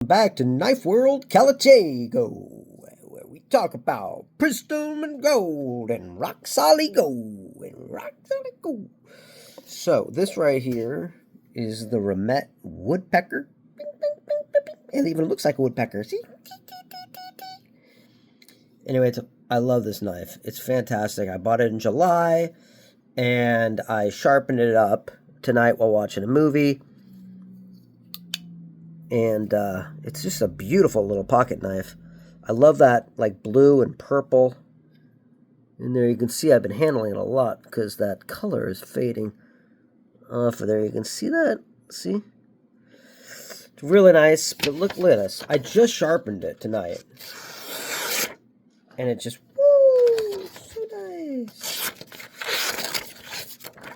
Back to Knife World Calichego, where we talk about crystal and gold and rock solid gold and rock solid gold. So this right here is the Remette Woodpecker. It even looks like a woodpecker. See? Anyway, I love this knife. It's fantastic. I bought it in July, and I sharpened it up tonight while watching a movie. And it's just a beautiful little pocket knife. I love that, like, blue and purple. And there you can see I've been handling it a lot because that color is fading off of there. You can see that? See? It's really nice. But look at this. I just sharpened it tonight. And it just, woo, so nice.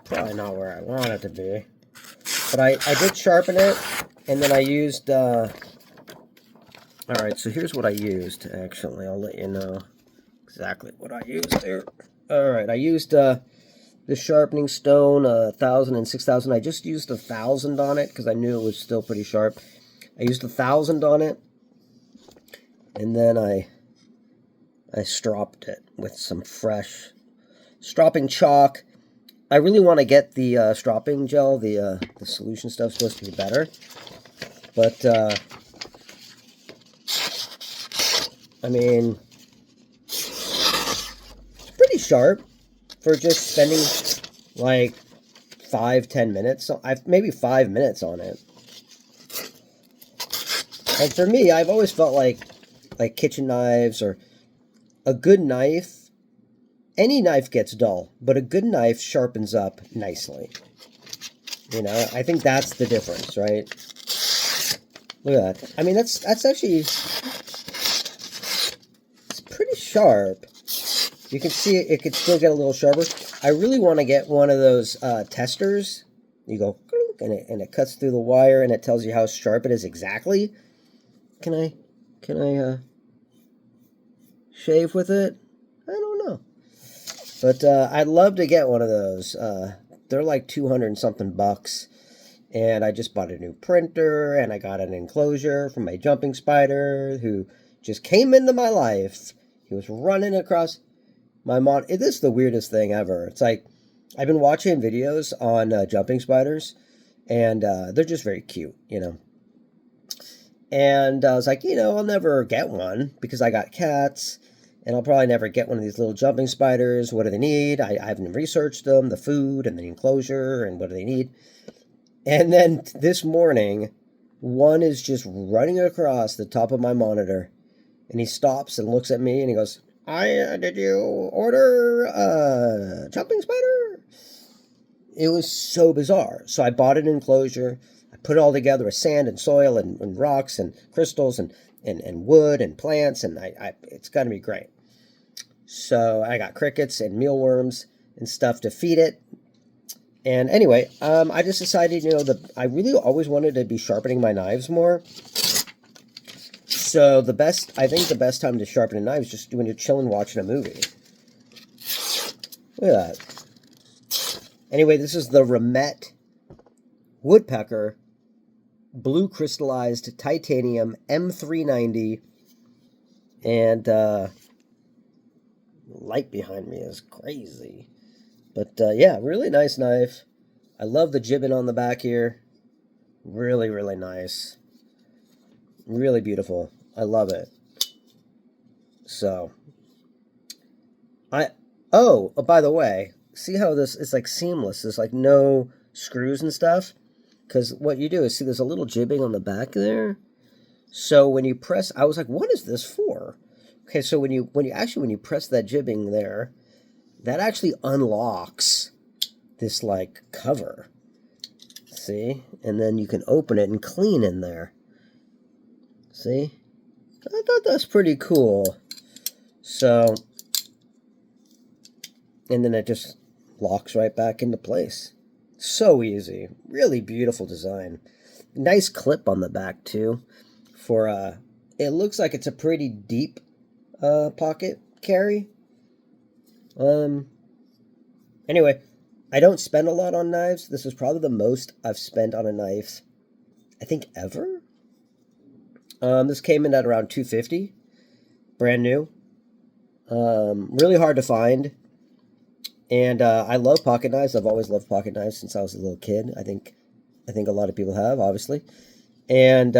Probably not where I want it to be. But I did sharpen it. And then I used, alright, so here's what I used, actually. I'll let you know exactly what I used there. Alright, I used the sharpening stone, 1,000 and 6,000. I just used 1,000 on it because I knew it was still pretty sharp. I used 1,000 on it. And then I stropped it with some fresh stropping chalk. I really want to get the stropping gel, the solution stuff supposed to be better. But, I mean, it's pretty sharp for just spending, like, 5-10 minutes. Maybe 5 minutes on it. And for me, I've always felt like kitchen knives or a good knife, any knife gets dull, but a good knife sharpens up nicely. You know, I think that's the difference, right? Look at that. I mean, that's actually, it's pretty sharp. You can see it could still get a little sharper. I really want to get one of those testers. You go, and it cuts through the wire, and it tells you how sharp it is exactly. Can I shave with it? I don't know. But I'd love to get one of those. They're like 200 and something bucks. And I just bought a new printer, and I got an enclosure from my jumping spider who just came into my life. He was running across my This is the weirdest thing ever. It's like, I've been watching videos on jumping spiders, and they're just very cute, you know. And I was like, you know, I'll never get one because I got cats, and I'll probably never get one of these little jumping spiders. What do they need? I haven't researched them, the food and the enclosure, and what do they need? And then this morning, one is just running across the top of my monitor, and he stops and looks at me, and he goes, did you order a jumping spider? It was so bizarre. So I bought an enclosure. I put it all together with sand and soil and rocks and crystals and wood and plants, and it's going to be great. So I got crickets and mealworms and stuff to feed it. And anyway, I just decided, you know, I really always wanted to be sharpening my knives more. So I think the best time to sharpen a knife is just when you're chilling watching a movie. Look at that. Anyway, this is the Remette Woodpecker blue crystallized titanium M390. And light behind me is crazy. But, yeah, really nice knife. I love the jibbing on the back here. Really, really nice. Really beautiful. I love it. So, oh, by the way, see how this is, like, seamless? There's, like, no screws and stuff? Because what you do is, see, there's a little jibbing on the back there. So, when you press, I was like, what is this for? Okay, so when you press that jibbing there, that actually unlocks this, like, cover. See? And then you can open it and clean in there. See? I thought that's pretty cool. So, and then it just locks right back into place. So easy. Really beautiful design. Nice clip on the back, too. For, it looks like it's a pretty deep pocket carry. Anyway, I don't spend a lot on knives. This is probably the most I've spent on a knife, I think, ever. This came in at around $250, brand new. Really hard to find. And I love pocket knives. I've always loved pocket knives since I was a little kid. I think a lot of people have, obviously. And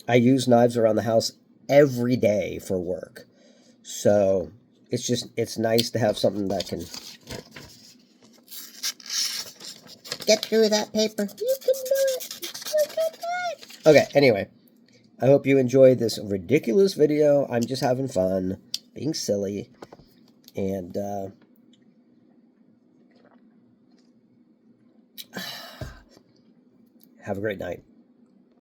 I use knives around the house every day for work. So it's nice to have something that can get through that paper. You can do it. You can do it. Okay, anyway. I hope you enjoyed this ridiculous video. I'm just having fun, being silly. And have a great night.